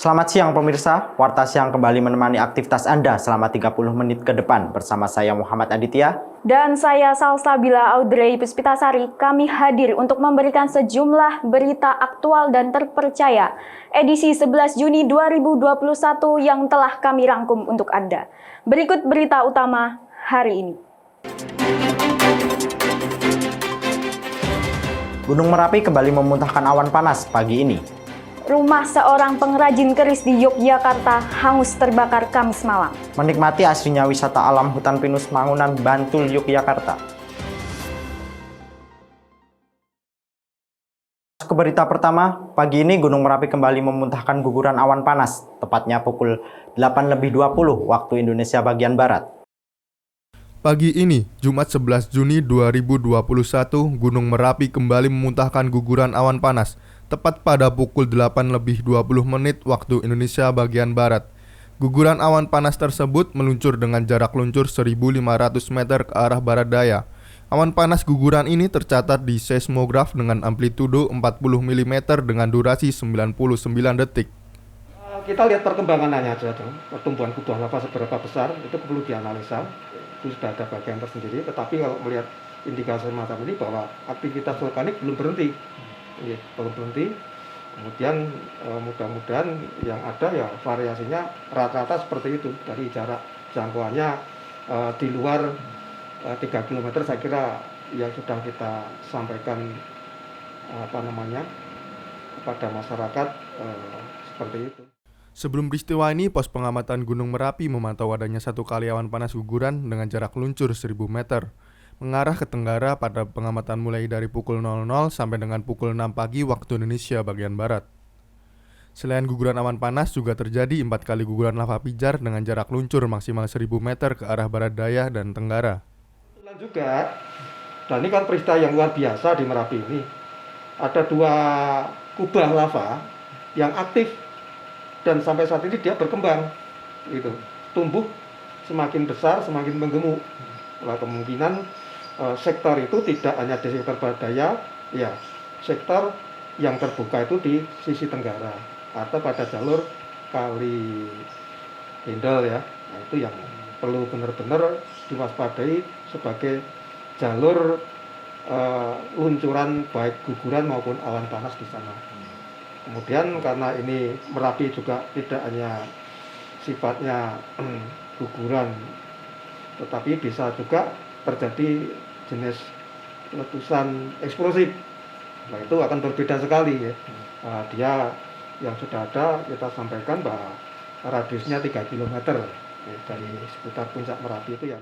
Selamat siang pemirsa, Warta Siang kembali menemani aktivitas Anda selama 30 menit ke depan bersama saya Muhammad Aditya. Dan saya Salsabila Audrey Puspitasari, kami hadir untuk memberikan sejumlah berita aktual dan terpercaya edisi 11 Juni 2021 yang telah kami rangkum untuk Anda. Berikut berita utama hari ini. Gunung Merapi kembali memuntahkan awan panas pagi ini. Rumah seorang pengrajin keris di Yogyakarta hangus terbakar Kamis malam. Menikmati aslinya wisata alam hutan pinus Mangunan, Bantul, Yogyakarta. Ke berita pertama, pagi ini Gunung Merapi kembali memuntahkan guguran awan panas, tepatnya pukul 8.20 waktu Indonesia bagian Barat. Pagi ini, Jumat 11 Juni 2021, Gunung Merapi kembali memuntahkan guguran awan panas, tepat pada pukul 8.20 waktu Indonesia bagian Barat. Guguran awan panas tersebut meluncur dengan jarak luncur 1.500 meter ke arah barat daya. Awan panas guguran ini tercatat di seismograf dengan amplitudo 40 mm dengan durasi 99 detik. Kita lihat perkembangannya aja dong, pertumbuhan gunduhan lava seberapa besar, itu perlu dianalisa, itu sudah ada bagian tersendiri. Tetapi kalau melihat indikasi semacam ini bahwa aktivitas vulkanik belum berhenti, belum berhenti. Kemudian mudah-mudahan yang ada ya variasinya rata-rata seperti itu, dari jarak jangkauannya di luar 3 km saya kira yang sudah kita sampaikan kepada masyarakat seperti itu. Sebelum peristiwa ini, pos pengamatan Gunung Merapi memantau adanya satu kali awan panas guguran dengan jarak luncur 1.000 meter mengarah ke tenggara pada pengamatan mulai dari pukul 00 sampai dengan pukul 6 pagi waktu Indonesia bagian Barat. Selain guguran awan panas, juga terjadi 4 kali guguran lava pijar dengan jarak luncur maksimal 1.000 meter ke arah barat daya dan tenggara. Juga, dan ini kan peristiwa yang luar biasa di Merapi ini, ada 2 kubah lava yang aktif dan sampai saat ini dia berkembang, gitu, tumbuh semakin besar, semakin menggemuk. Nah, kemungkinan sektor itu tidak hanya di sektor barat daya, ya sektor yang terbuka itu di sisi tenggara atau pada jalur Kali Kendal ya. Nah, itu yang perlu benar-benar diwaspadai sebagai jalur luncuran baik guguran maupun awan panas di sana. Kemudian karena ini Merapi juga tidak hanya sifatnya guguran, tetapi bisa juga terjadi jenis letusan eksplosif. Nah, itu akan berbeda sekali ya. Dia yang sudah ada kita sampaikan bahwa radiusnya 3 km dari seputar puncak Merapi itu ya.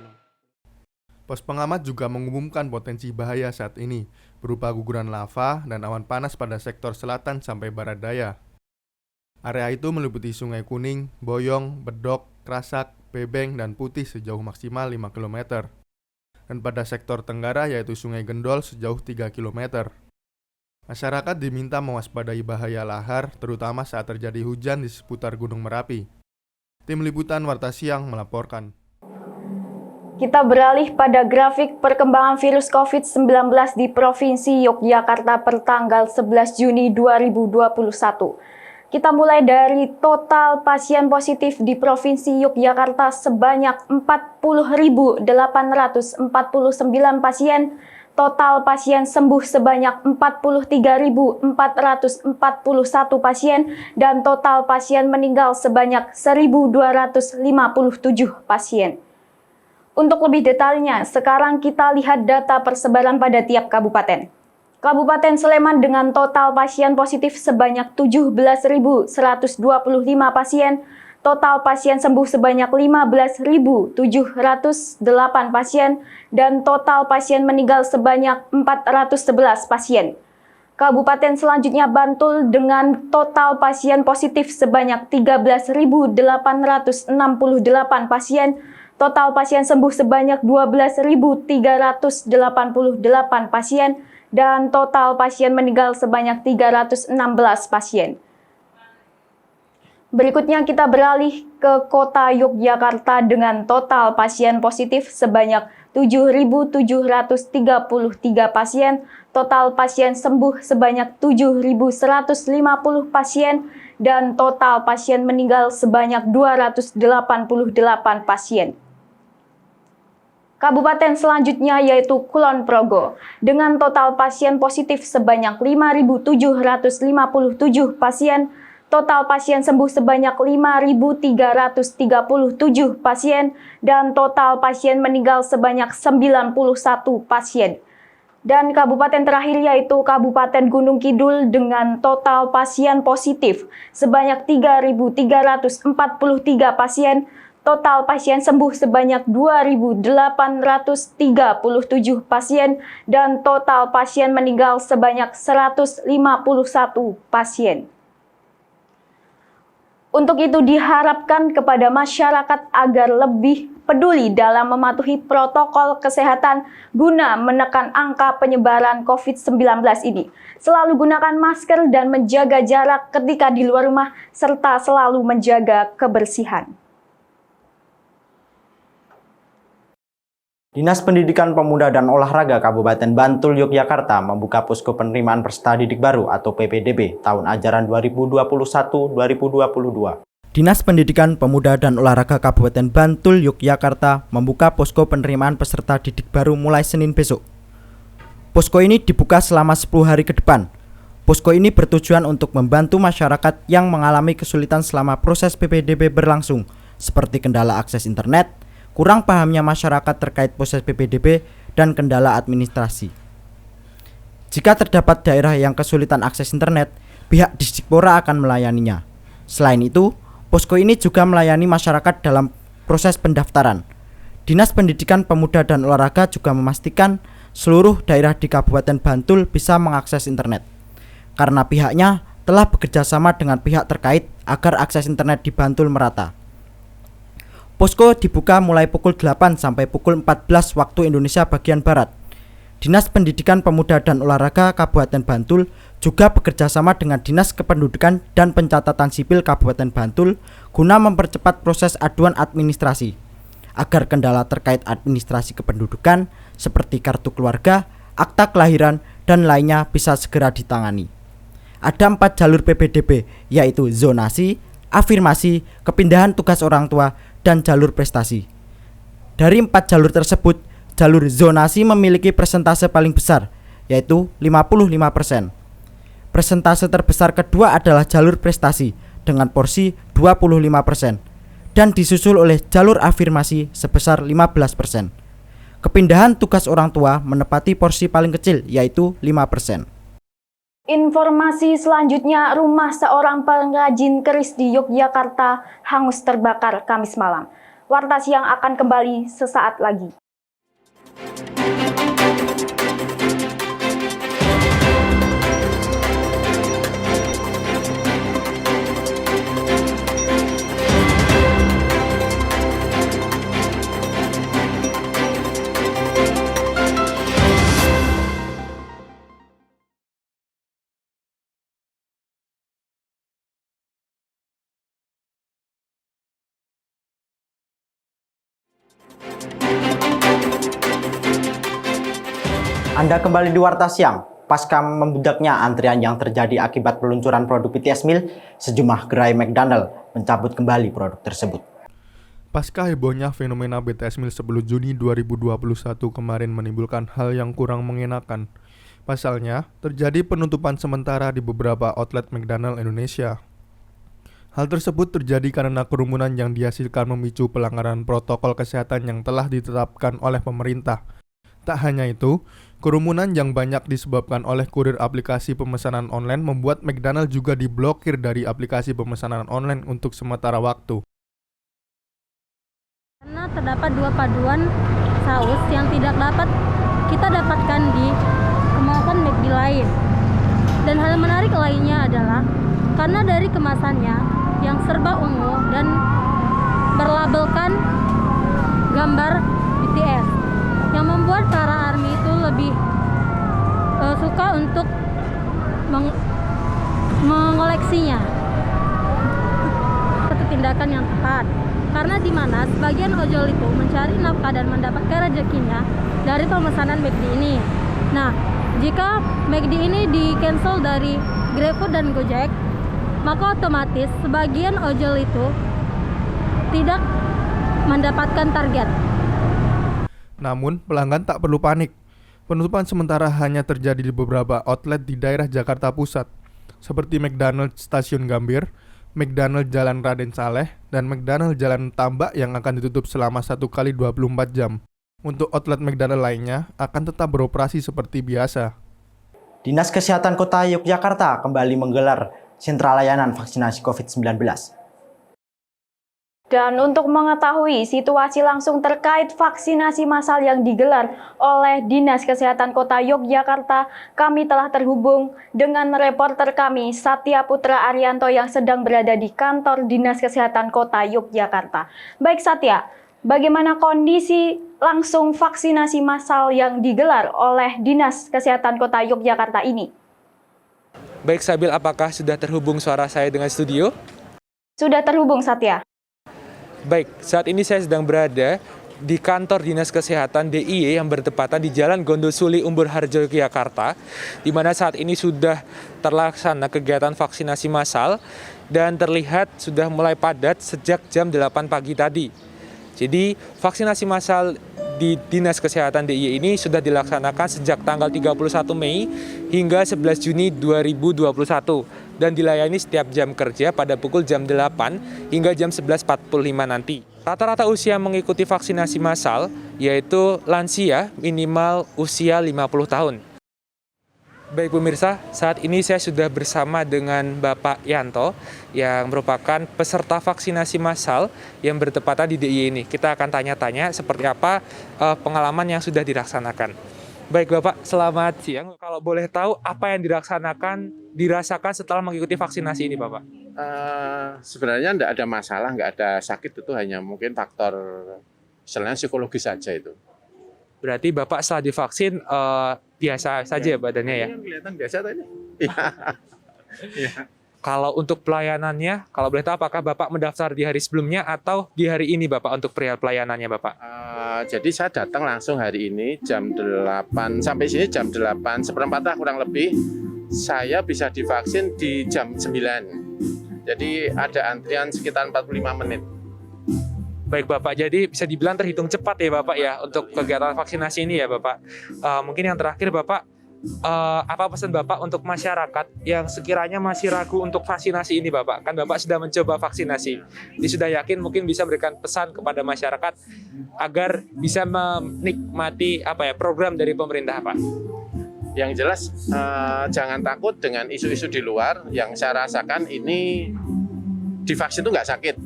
Pos pengamat juga mengumumkan potensi bahaya saat ini, berupa guguran lava dan awan panas pada sektor selatan sampai barat daya. Area itu meliputi Sungai Kuning, Boyong, Bedok, Krasak, Bebeng, dan Putih sejauh maksimal 5 km. Dan pada sektor tenggara yaitu Sungai Gendol sejauh 3 km. Masyarakat diminta mewaspadai bahaya lahar, terutama saat terjadi hujan di seputar Gunung Merapi. Tim Liputan Warta Siang melaporkan. Kita beralih pada grafik perkembangan virus COVID-19 di Provinsi Yogyakarta per tanggal 11 Juni 2021. Kita mulai dari total pasien positif di Provinsi Yogyakarta sebanyak 40.849 pasien, total pasien sembuh sebanyak 43.441 pasien, dan total pasien meninggal sebanyak 1.257 pasien. Untuk lebih detailnya, sekarang kita lihat data persebaran pada tiap kabupaten. Kabupaten Sleman dengan total pasien positif sebanyak 17.125 pasien, total pasien sembuh sebanyak 15.708 pasien, dan total pasien meninggal sebanyak 411 pasien. Kabupaten selanjutnya Bantul dengan total pasien positif sebanyak 13.868 pasien, total pasien sembuh sebanyak 12.388 pasien, dan total pasien meninggal sebanyak 316 pasien. Berikutnya kita beralih ke kota Yogyakarta dengan total pasien positif sebanyak 7.733 pasien, total pasien sembuh sebanyak 7.150 pasien, dan total pasien meninggal sebanyak 288 pasien. Kabupaten selanjutnya yaitu Kulon Progo, dengan total pasien positif sebanyak 5.757 pasien, total pasien sembuh sebanyak 5.337 pasien, dan total pasien meninggal sebanyak 91 pasien. Dan kabupaten terakhir yaitu Kabupaten Gunung Kidul dengan total pasien positif sebanyak 3.343 pasien, total pasien sembuh sebanyak 2.837 pasien, dan total pasien meninggal sebanyak 151 pasien. Untuk itu diharapkan kepada masyarakat agar lebih peduli dalam mematuhi protokol kesehatan guna menekan angka penyebaran COVID-19 ini. Selalu gunakan masker dan menjaga jarak ketika di luar rumah, serta selalu menjaga kebersihan. Dinas Pendidikan Pemuda dan Olahraga Kabupaten Bantul, Yogyakarta membuka posko penerimaan peserta didik baru atau PPDB tahun ajaran 2021-2022. Dinas Pendidikan Pemuda dan Olahraga Kabupaten Bantul, Yogyakarta membuka posko penerimaan peserta didik baru mulai Senin besok. Posko ini dibuka selama 10 hari ke depan. Posko ini bertujuan untuk membantu masyarakat yang mengalami kesulitan selama proses PPDB berlangsung, seperti kendala akses internet, kurang pahamnya masyarakat terkait proses PPDB, dan kendala administrasi. Jika terdapat daerah yang kesulitan akses internet, pihak Distipora akan melayaninya. Selain itu, posko ini juga melayani masyarakat dalam proses pendaftaran. Dinas Pendidikan Pemuda dan Olahraga juga memastikan seluruh daerah di Kabupaten Bantul bisa mengakses internet, karena pihaknya telah bekerja sama dengan pihak terkait agar akses internet di Bantul merata. Posko dibuka mulai pukul 8 sampai pukul 14 waktu Indonesia bagian Barat. Dinas Pendidikan Pemuda dan Olahraga Kabupaten Bantul juga bekerja sama dengan Dinas Kependudukan dan Pencatatan Sipil Kabupaten Bantul guna mempercepat proses aduan administrasi, agar kendala terkait administrasi kependudukan seperti kartu keluarga, akta kelahiran, dan lainnya bisa segera ditangani. Ada 4 jalur PPDB, yaitu zonasi, afirmasi, kepindahan tugas orang tua, dan jalur prestasi. Dari 4 jalur tersebut, jalur zonasi memiliki persentase paling besar, yaitu 55%. Persentase terbesar kedua adalah jalur prestasi dengan porsi 25%, dan disusul oleh jalur afirmasi sebesar 15%. Kepindahan tugas orang tua menepati porsi paling kecil, yaitu 5%. Informasi selanjutnya, rumah seorang pengrajin keris di Yogyakarta hangus terbakar Kamis malam. Warta Siang akan kembali sesaat lagi. Anda kembali di Warta Siang. Pasca membudaknya antrian yang terjadi akibat peluncuran produk BTS Meal, sejumlah gerai McDonald mencabut kembali produk tersebut. Pasca hebohnya fenomena BTS Meal 10 Juni 2021 kemarin menimbulkan hal yang kurang mengenakan. Pasalnya, terjadi penutupan sementara di beberapa outlet McDonald Indonesia. Hal tersebut terjadi karena kerumunan yang dihasilkan memicu pelanggaran protokol kesehatan yang telah ditetapkan oleh pemerintah. Tak hanya itu, kerumunan yang banyak disebabkan oleh kurir aplikasi pemesanan online membuat McDonald juga diblokir dari aplikasi pemesanan online untuk sementara waktu. Karena terdapat 2 paduan saus yang tidak dapat kita dapatkan di kemasan McD lain. Dan hal menarik lainnya adalah karena dari kemasannya yang serba ungu dan berlabelkan gambar BTS, yang membuat para ARMY itu lebih suka untuk mengoleksinya. Satu tindakan yang tepat, karena di mana sebagian ojol itu mencari nafkah dan mendapatkan rezekinya dari pemesanan McD ini. Nah, jika McD ini di cancel dari GrabFood dan Gojek, maka otomatis sebagian ojol itu tidak mendapatkan target. Namun, pelanggan tak perlu panik. Penutupan sementara hanya terjadi di beberapa outlet di daerah Jakarta Pusat, seperti McDonald's Stasiun Gambir, McDonald's Jalan Raden Saleh, dan McDonald's Jalan Tambak yang akan ditutup selama 1 kali 24 jam. Untuk outlet McDonald's lainnya akan tetap beroperasi seperti biasa. Dinas Kesehatan Kota Yogyakarta kembali menggelar sentra layanan vaksinasi COVID-19. Dan untuk mengetahui situasi langsung terkait vaksinasi massal yang digelar oleh Dinas Kesehatan Kota Yogyakarta, kami telah terhubung dengan reporter kami Satya Putra Arianto yang sedang berada di kantor Dinas Kesehatan Kota Yogyakarta. Baik Satya, bagaimana kondisi langsung vaksinasi massal yang digelar oleh Dinas Kesehatan Kota Yogyakarta ini? Baik Sabil, apakah sudah terhubung suara saya dengan studio? Sudah terhubung Satya. Baik, saat ini saya sedang berada di kantor Dinas Kesehatan DIY yang bertepatan di Jalan Gondosuli Umbul Harjo Yogyakarta, di mana saat ini sudah terlaksana kegiatan vaksinasi massal dan terlihat sudah mulai padat sejak jam 8 pagi tadi. Jadi vaksinasi massal di Dinas Kesehatan DIY ini sudah dilaksanakan sejak tanggal 31 Mei hingga 11 Juni 2021 dan dilayani setiap jam kerja pada pukul jam 8 hingga jam 11.45 nanti. Rata-rata usia mengikuti vaksinasi massal yaitu lansia minimal usia 50 tahun. Baik pemirsa, saat ini saya sudah bersama dengan Bapak Yanto yang merupakan peserta vaksinasi massal yang bertepatan di DIY ini. Kita akan tanya-tanya seperti apa pengalaman yang sudah dilaksanakan. Baik Bapak, selamat siang. Kalau boleh tahu apa yang dirasakan setelah mengikuti vaksinasi ini Bapak? Sebenarnya tidak ada masalah, nggak ada sakit, itu hanya mungkin faktor misalnya psikologis saja itu. Berarti Bapak setelah divaksin biasa saja ya badannya ya? Kelihatan biasa tadi. Iya. Kalau untuk pelayanannya, kalau boleh tahu apakah Bapak mendaftar di hari sebelumnya atau di hari ini Bapak untuk pelayanannya Bapak? Jadi saya datang langsung hari ini jam 8, sampai sini jam 8, seperempat kurang lebih. Saya bisa divaksin di jam 9. Jadi ada antrian sekitar 45 menit. Baik Bapak, jadi bisa dibilang terhitung cepat ya Bapak ya untuk kegiatan vaksinasi ini ya Bapak. Mungkin yang terakhir Bapak, apa pesan Bapak untuk masyarakat yang sekiranya masih ragu untuk vaksinasi ini Bapak? Kan Bapak sudah mencoba vaksinasi, jadi sudah yakin mungkin bisa memberikan pesan kepada masyarakat agar bisa menikmati program dari pemerintah Pak? Yang jelas jangan takut dengan isu-isu di luar. Yang saya rasakan ini divaksin itu nggak sakit.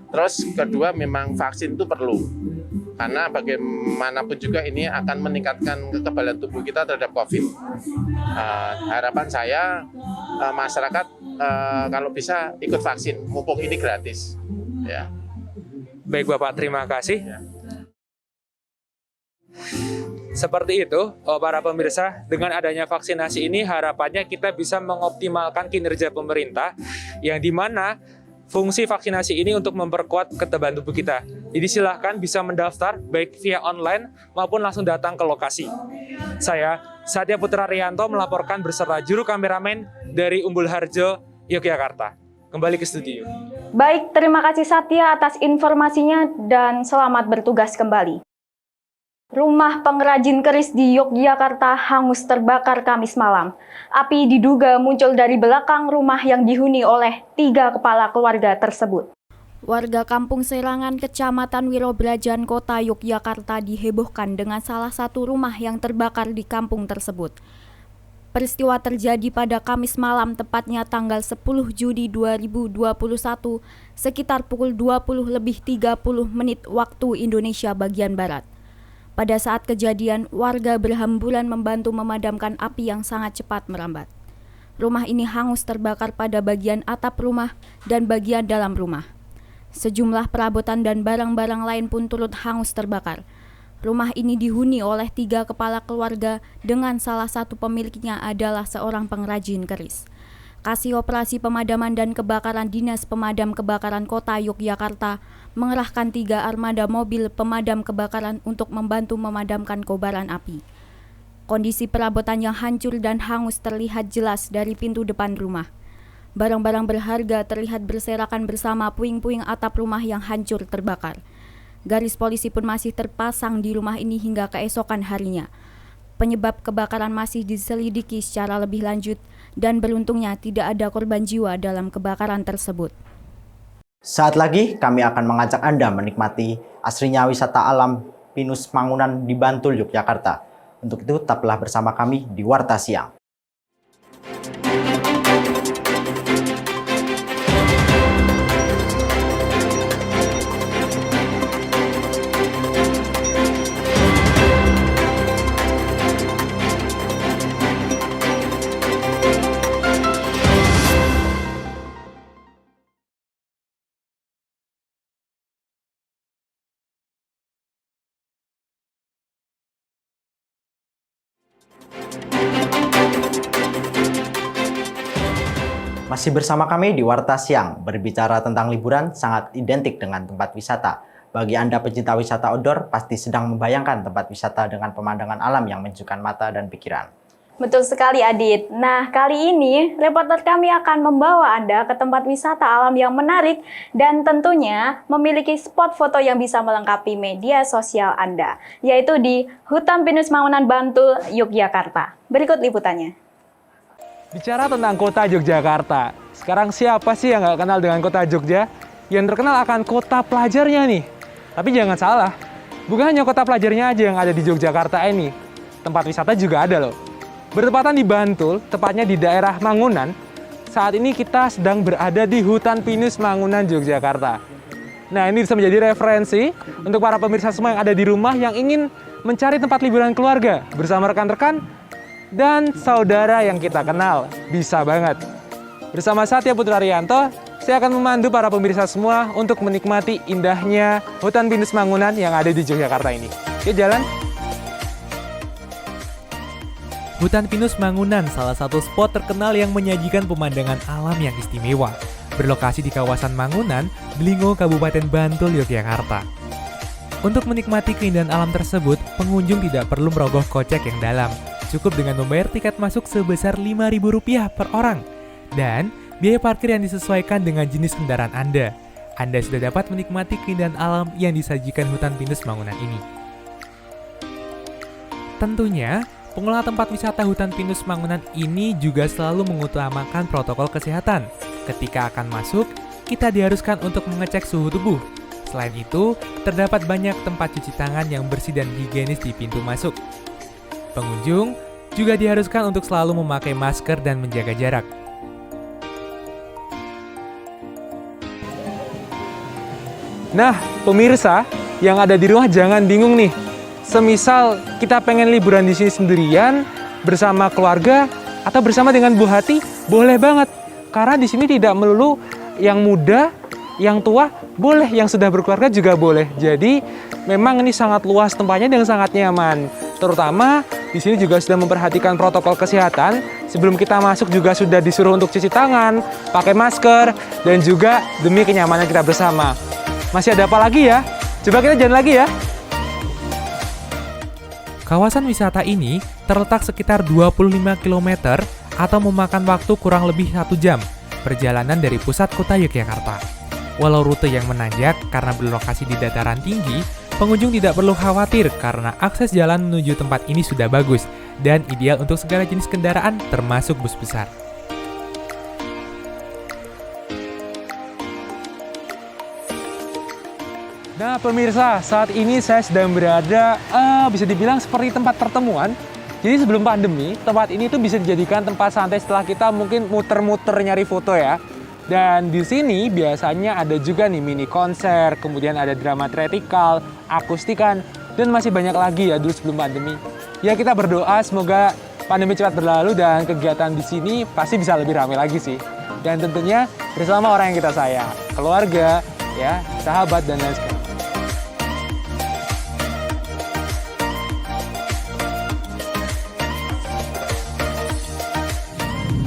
Terus kedua, memang vaksin itu perlu. Karena bagaimanapun juga ini akan meningkatkan kekebalan tubuh kita terhadap COVID. Harapan saya masyarakat kalau bisa ikut vaksin, mumpung ini gratis. Ya. Baik Bapak, terima kasih. Ya. Seperti itu, para pemirsa, dengan adanya vaksinasi ini harapannya kita bisa mengoptimalkan kinerja pemerintah yang dimana fungsi vaksinasi ini untuk memperkuat ketebalan tubuh kita. Jadi silahkan bisa mendaftar baik via online maupun langsung datang ke lokasi. Saya, Satya Putra Arianto, melaporkan beserta juru kameramen dari Umbul Harjo, Yogyakarta. Kembali ke studio. Baik, terima kasih Satya atas informasinya dan selamat bertugas kembali. Rumah pengrajin keris di Yogyakarta hangus terbakar Kamis malam. Api diduga muncul dari belakang rumah yang dihuni oleh 3 kepala keluarga tersebut. Warga Kampung Serangan, Kecamatan Wirobrajan, Kota Yogyakarta dihebohkan dengan salah satu rumah yang terbakar di kampung tersebut. Peristiwa terjadi pada Kamis malam, tepatnya tanggal 10 Juni 2021, sekitar pukul 20:30 waktu Indonesia bagian Barat. Pada saat kejadian, warga berhamburan membantu memadamkan api yang sangat cepat merambat. Rumah ini hangus terbakar pada bagian atap rumah dan bagian dalam rumah. Sejumlah perabotan dan barang-barang lain pun turut hangus terbakar. Rumah ini dihuni oleh 3 kepala keluarga dengan salah satu pemiliknya adalah seorang pengrajin keris. Kasih Operasi Pemadaman dan Kebakaran Dinas Pemadam Kebakaran Kota Yogyakarta mengerahkan 3 armada mobil pemadam kebakaran untuk membantu memadamkan kobaran api. Kondisi perabotan yang hancur dan hangus terlihat jelas dari pintu depan rumah. Barang-barang berharga terlihat berserakan bersama puing-puing atap rumah yang hancur terbakar. Garis polisi pun masih terpasang di rumah ini hingga keesokan harinya. Penyebab kebakaran masih diselidiki secara lebih lanjut dan beruntungnya tidak ada korban jiwa dalam kebakaran tersebut. Saat lagi kami akan mengajak Anda menikmati asrinya wisata alam Pinus Mangunan di Bantul, Yogyakarta. Untuk itu tetaplah bersama kami di Warta Siang. Masih bersama kami di Warta Siang, berbicara tentang liburan sangat identik dengan tempat wisata. Bagi Anda pecinta wisata outdoor, pasti sedang membayangkan tempat wisata dengan pemandangan alam yang menyejukkan mata dan pikiran. Betul sekali Adit. Nah, kali ini reporter kami akan membawa Anda ke tempat wisata alam yang menarik dan tentunya memiliki spot foto yang bisa melengkapi media sosial Anda, yaitu di Hutan Pinus Mangunan Bantul, Yogyakarta. Berikut liputannya. Bicara tentang kota Yogyakarta, sekarang siapa sih yang nggak kenal dengan kota Jogja? Yang terkenal akan kota pelajarnya nih. Tapi jangan salah, bukan hanya kota pelajarnya aja yang ada di Yogyakarta ini. Tempat wisata juga ada loh. Bertepatan di Bantul, tepatnya di daerah Mangunan, saat ini kita sedang berada di Hutan Pinus Mangunan, Yogyakarta. Nah, ini bisa menjadi referensi untuk para pemirsa semua yang ada di rumah yang ingin mencari tempat liburan keluarga bersama rekan-rekan dan saudara yang kita kenal. Bisa banget. Bersama Satya Putra Rianto, saya akan memandu para pemirsa semua untuk menikmati indahnya Hutan Pinus Mangunan yang ada di Yogyakarta ini. Yuk jalan! Hutan Pinus Mangunan salah satu spot terkenal yang menyajikan pemandangan alam yang istimewa. Berlokasi di kawasan Mangunan, Blingo, Kabupaten Bantul, Yogyakarta. Untuk menikmati keindahan alam tersebut, pengunjung tidak perlu merogoh kocek yang dalam. Cukup dengan membayar tiket masuk sebesar Rp5.000 per orang. Dan biaya parkir yang disesuaikan dengan jenis kendaraan Anda. Anda sudah dapat menikmati keindahan alam yang disajikan Hutan Pinus Mangunan ini. Tentunya, pengelola tempat wisata Hutan Pinus Mangunan ini juga selalu mengutamakan protokol kesehatan. Ketika akan masuk, kita diharuskan untuk mengecek suhu tubuh. Selain itu, terdapat banyak tempat cuci tangan yang bersih dan higienis di pintu masuk. Pengunjung juga diharuskan untuk selalu memakai masker dan menjaga jarak. Nah, pemirsa yang ada di rumah jangan bingung nih. Semisal kita pengen liburan di sini sendirian, bersama keluarga, atau bersama dengan Bu Hati, boleh banget. Karena di sini tidak melulu yang muda, yang tua, boleh, yang sudah berkeluarga juga boleh. Jadi, memang ini sangat luas tempatnya dan sangat nyaman. Terutama, di sini juga sudah memperhatikan protokol kesehatan. Sebelum kita masuk juga sudah disuruh untuk cuci tangan, pakai masker, dan juga demi kenyamanan kita bersama. Masih ada apa lagi ya? Coba kita jalan lagi ya. Kawasan wisata ini terletak sekitar 25 km atau memakan waktu kurang lebih 1 jam perjalanan dari pusat kota Yogyakarta. Walau rute yang menanjak karena berlokasi di dataran tinggi, pengunjung tidak perlu khawatir karena akses jalan menuju tempat ini sudah bagus dan ideal untuk segala jenis kendaraan termasuk bus besar. Nah pemirsa, saat ini saya sedang berada, bisa dibilang seperti tempat pertemuan. Jadi sebelum pandemi, tempat ini tuh bisa dijadikan tempat santai setelah kita mungkin muter-muter nyari foto ya. Dan di sini biasanya ada juga nih mini konser, kemudian ada drama theatrical, akustikan, dan masih banyak lagi ya dulu sebelum pandemi. Ya kita berdoa semoga pandemi cepat berlalu dan kegiatan di sini pasti bisa lebih ramai lagi sih. Dan tentunya bersama orang yang kita sayang, keluarga, ya, sahabat, dan lain sebagainya.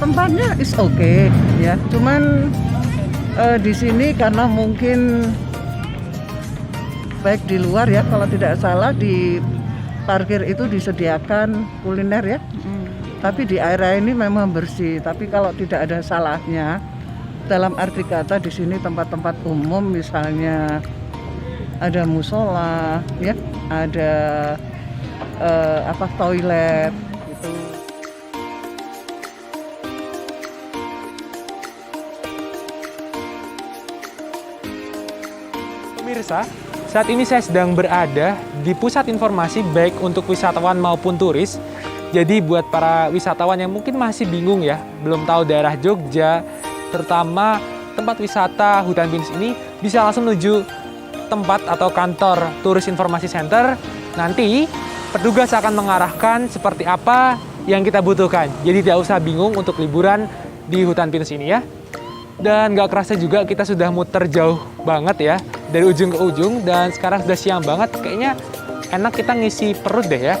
Tempatnya is okay ya, cuman di sini karena mungkin baik di luar ya, kalau tidak salah di parkir itu disediakan kuliner ya. Tapi di area ini memang bersih, tapi kalau tidak ada salahnya dalam arti kata di sini tempat-tempat umum, misalnya ada musola, ya, ada toilet gitu. Pemirsa, saat ini saya sedang berada di pusat informasi baik untuk wisatawan maupun turis. Jadi buat para wisatawan yang mungkin masih bingung ya, belum tahu daerah Jogja, terutama tempat wisata Hutan Pinus ini, bisa langsung menuju tempat atau kantor Turis Informasi Center. Nanti petugas akan mengarahkan seperti apa yang kita butuhkan. Jadi tidak usah bingung untuk liburan di Hutan Pinus ini ya. Dan nggak kerasa juga kita sudah muter jauh banget ya, dari ujung ke ujung, dan sekarang sudah siang banget. Kayaknya enak kita ngisi perut deh ya.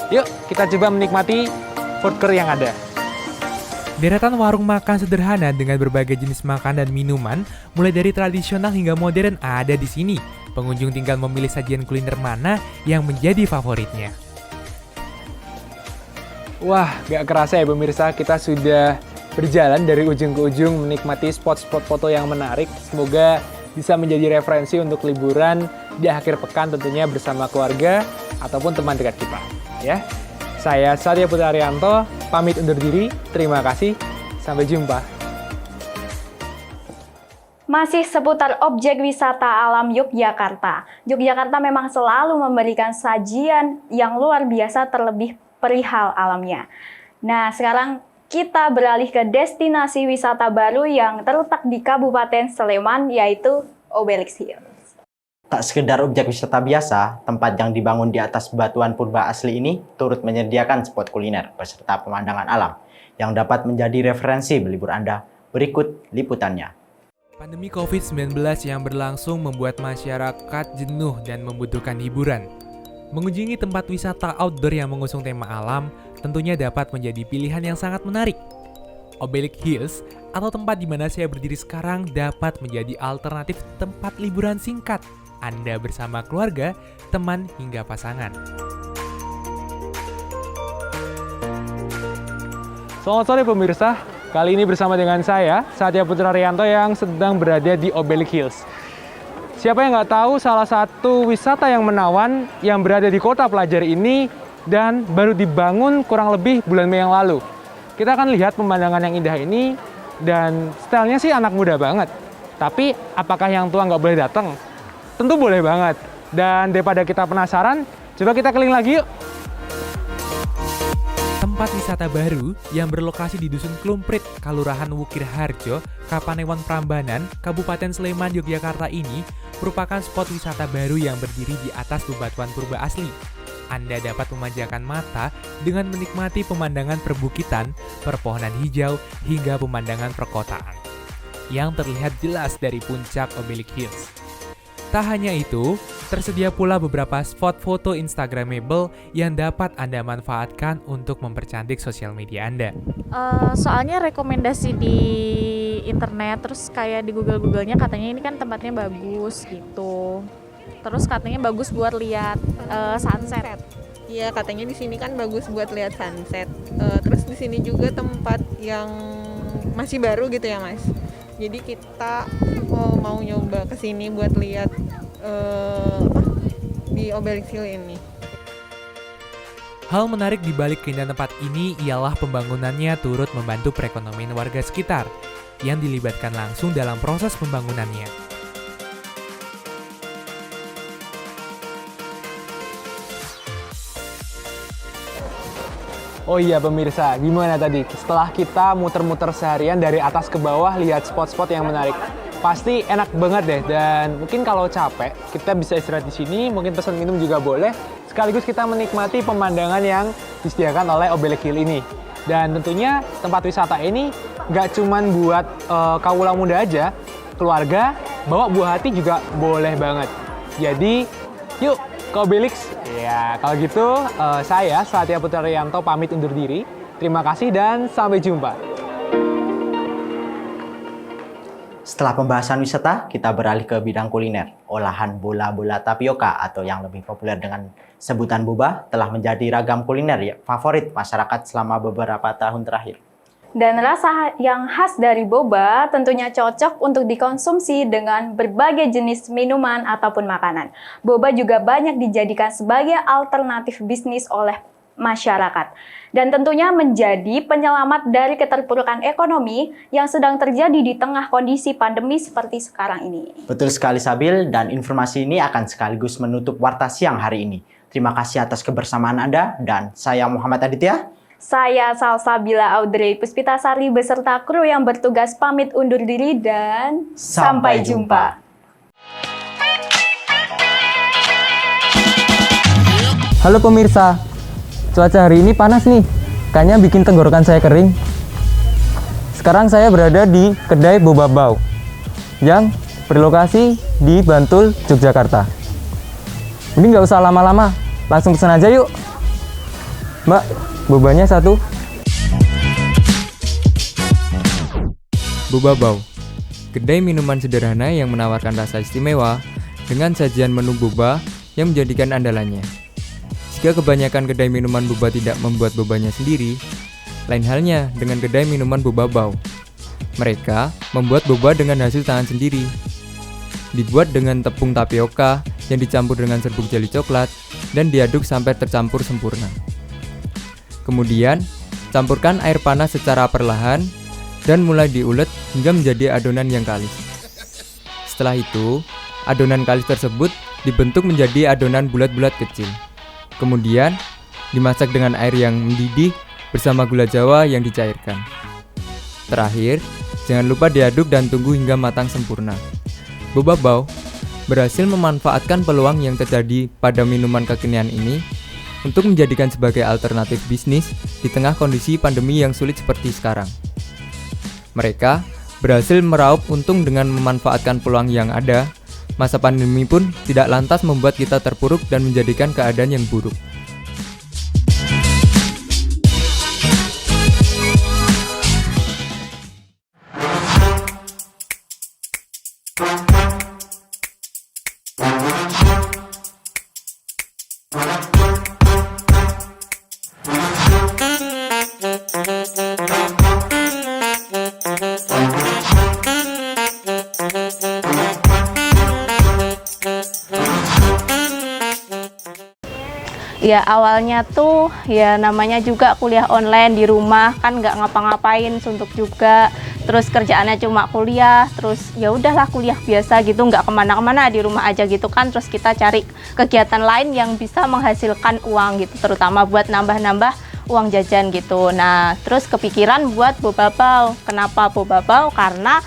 Yuk, kita coba menikmati food court yang ada. Deretan warung makan sederhana dengan berbagai jenis makan dan minuman, mulai dari tradisional hingga modern ada di sini. Pengunjung tinggal memilih sajian kuliner mana yang menjadi favoritnya. Wah, gak kerasa ya pemirsa, kita sudah berjalan dari ujung ke ujung menikmati spot-spot foto yang menarik. Semoga bisa menjadi referensi untuk liburan di akhir pekan tentunya bersama keluarga ataupun teman dekat kita. Ya, saya Satya Putra Arianto, pamit undur diri. Terima kasih, sampai jumpa. Masih seputar objek wisata alam Yogyakarta. Yogyakarta memang selalu memberikan sajian yang luar biasa terlebih perihal alamnya. Nah, sekarang kita beralih ke destinasi wisata baru yang terletak di Kabupaten Sleman, yaitu Obelix Hills. Tak sekedar objek wisata biasa, tempat yang dibangun di atas batuan purba asli ini turut menyediakan spot kuliner beserta pemandangan alam yang dapat menjadi referensi berlibur Anda. Berikut liputannya. Pandemi COVID-19 yang berlangsung membuat masyarakat jenuh dan membutuhkan hiburan. Mengunjungi tempat wisata outdoor yang mengusung tema alam tentunya dapat menjadi pilihan yang sangat menarik. Obelix Hills atau tempat di mana saya berdiri sekarang dapat menjadi alternatif tempat liburan singkat Anda bersama keluarga, teman, hingga pasangan. Selamat sore pemirsa, kali ini bersama dengan saya, Satya Putra Arianto yang sedang berada di Obelix Hills. Siapa yang nggak tahu salah satu wisata yang menawan yang berada di kota pelajar ini dan baru dibangun kurang lebih bulan Mei yang lalu. Kita akan lihat pemandangan yang indah ini dan stylenya sih anak muda banget. Tapi apakah yang tua nggak boleh datang? Tentu boleh banget. Dan daripada kita penasaran, coba kita keliling lagi yuk. Tempat wisata baru yang berlokasi di Dusun Klumprit, Kelurahan Wukir Harjo, Kapanewon Prambanan, Kabupaten Sleman, Yogyakarta ini merupakan spot wisata baru yang berdiri di atas bebatuan purba asli. Anda dapat memanjakan mata dengan menikmati pemandangan perbukitan, perpohonan hijau, hingga pemandangan perkotaan yang terlihat jelas dari puncak Obelix Hills. Tak hanya itu, tersedia pula beberapa spot foto Instagramable yang dapat Anda manfaatkan untuk mempercantik sosial media Anda. Soalnya rekomendasi di internet, terus kayak di Google-nya katanya ini kan tempatnya bagus gitu. Terus katanya bagus buat lihat sunset. Iya, katanya di sini kan bagus buat lihat sunset. Terus di sini juga tempat yang masih baru gitu ya, Mas. Jadi kita mau nyoba ke sini buat lihat di Obelix Hills ini. Hal menarik di balik keindahan tempat ini ialah pembangunannya turut membantu perekonomian warga sekitar yang dilibatkan langsung dalam proses pembangunannya. Oh iya pemirsa, gimana tadi? Setelah kita muter-muter seharian dari atas ke bawah lihat spot-spot yang menarik, pasti enak banget deh. Dan mungkin kalau capek, kita bisa istirahat di sini, mungkin pesan minum juga boleh. Sekaligus kita menikmati pemandangan yang disediakan oleh Obelix Hills ini. Dan tentunya tempat wisata ini nggak cuman buat kaula muda aja, keluarga, bawa buah hati juga boleh banget. Jadi, yuk ke Obelix. Ya, kalau gitu saya Satya Putra Arianto pamit undur diri. Terima kasih dan sampai jumpa. Setelah pembahasan wisata, kita beralih ke bidang kuliner. Olahan bola-bola tapioka atau yang lebih populer dengan sebutan boba telah menjadi ragam kuliner favorit masyarakat selama beberapa tahun terakhir. Dan rasa yang khas dari boba tentunya cocok untuk dikonsumsi dengan berbagai jenis minuman ataupun makanan. Boba juga banyak dijadikan sebagai alternatif bisnis oleh masyarakat. Dan tentunya menjadi penyelamat dari keterpurukan ekonomi yang sedang terjadi di tengah kondisi pandemi seperti sekarang ini. Betul sekali Sabil, dan informasi ini akan sekaligus menutup Warta Siang hari ini. Terima kasih atas kebersamaan Anda, dan saya Muhammad Aditya. Saya Salsabila Audrey Puspitasari beserta kru yang bertugas pamit undur diri dan sampai jumpa. Halo pemirsa, cuaca hari ini panas nih, kayaknya bikin tenggorokan saya kering. Sekarang saya berada di kedai Boba Bau yang berlokasi di Bantul, Yogyakarta. Ini nggak usah lama-lama, langsung pesan aja yuk. Mbak, bobanya satu. Boba Bau, kedai minuman sederhana yang menawarkan rasa istimewa dengan sajian menu boba yang menjadikan andalannya. Jika kebanyakan kedai minuman boba tidak membuat bobanya sendiri, lain halnya dengan kedai minuman Boba Bau. Mereka membuat boba dengan hasil tangan sendiri. Dibuat dengan tepung tapioka yang dicampur dengan serbuk jeli coklat dan diaduk sampai tercampur sempurna. Kemudian, campurkan air panas secara perlahan dan mulai diulek hingga menjadi adonan yang kalis. Setelah itu, adonan kalis tersebut dibentuk menjadi adonan bulat-bulat kecil. Kemudian, dimasak dengan air yang mendidih bersama gula Jawa yang dicairkan. Terakhir, jangan lupa diaduk dan tunggu hingga matang sempurna. Boba Bau berhasil memanfaatkan peluang yang terjadi pada minuman kekinian ini untuk menjadikan sebagai alternatif bisnis di tengah kondisi pandemi yang sulit seperti sekarang. Mereka berhasil meraup untung dengan memanfaatkan peluang yang ada. Masa pandemi pun tidak lantas membuat kita terpuruk dan menjadikan keadaan yang buruk. Ya awalnya tuh ya namanya juga kuliah online di rumah kan nggak ngapa-ngapain, suntuk juga, terus kerjaannya cuma kuliah, terus ya udahlah kuliah biasa gitu, nggak kemana-kemana, di rumah aja gitu kan. Terus kita cari kegiatan lain yang bisa menghasilkan uang gitu, terutama buat nambah-nambah uang jajan gitu. Nah terus kepikiran buat Boba Bau. Kenapa Boba Bau? Karena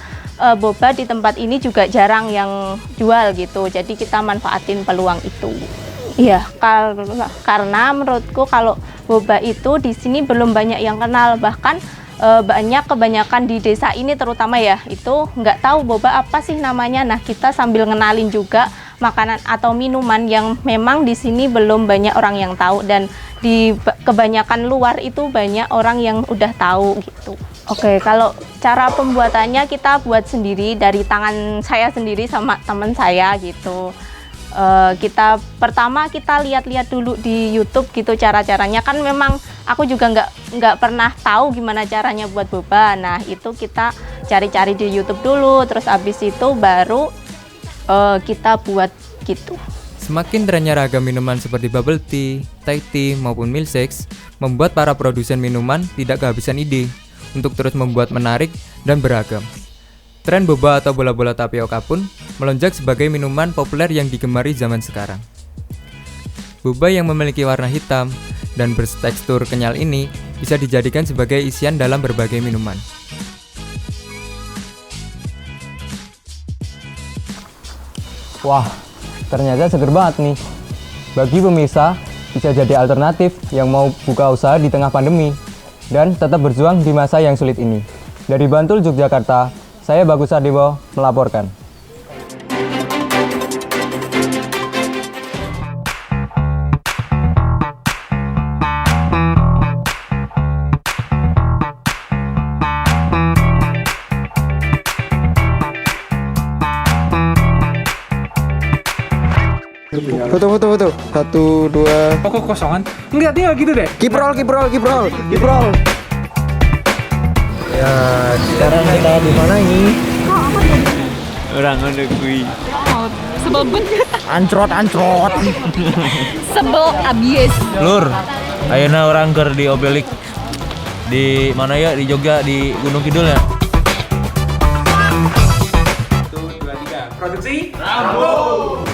boba di tempat ini juga jarang yang jual gitu, jadi kita manfaatin peluang itu. Iya, karena menurutku kalau boba itu di sini belum banyak yang kenal, bahkan kebanyakan di desa ini terutama ya, itu nggak tahu boba apa sih namanya. Nah kita sambil ngenalin juga makanan atau minuman yang memang di sini belum banyak orang yang tahu, dan di kebanyakan luar itu banyak orang yang udah tahu gitu. Oke, kalau cara pembuatannya kita buat sendiri dari tangan saya sendiri sama teman saya gitu. Pertama kita lihat-lihat dulu di YouTube gitu cara-caranya, kan memang aku juga nggak pernah tahu gimana caranya buat boba. Nah itu kita cari-cari di YouTube dulu, terus abis itu baru kita buat gitu. Semakin trennya ragam minuman seperti bubble tea, Thai tea maupun milkshakes membuat para produsen minuman tidak kehabisan ide untuk terus membuat menarik dan beragam. Tren boba atau bola-bola tapioka pun melonjak sebagai minuman populer yang digemari zaman sekarang. Boba yang memiliki warna hitam dan bertekstur kenyal ini bisa dijadikan sebagai isian dalam berbagai minuman. Wah, ternyata seger banget nih. Bagi pemirsa, bisa jadi alternatif yang mau buka usaha di tengah pandemi dan tetap berjuang di masa yang sulit ini. Dari Bantul, Yogyakarta, saya Bagus Ardewo melaporkan. Foto. 1, 2. Kok kosongan? Ngeliatnya gitu deh. Kiprol. Ya, sekarang kita di mana ini? Orang kui. Sebel banget. Ancrot. Sebel abis. Lur, ayeuna orang keur di Obelik. Di mana ya? Di Jogja, di Gunung Kidul ya. 1, 2, 3. Produksi Rambo.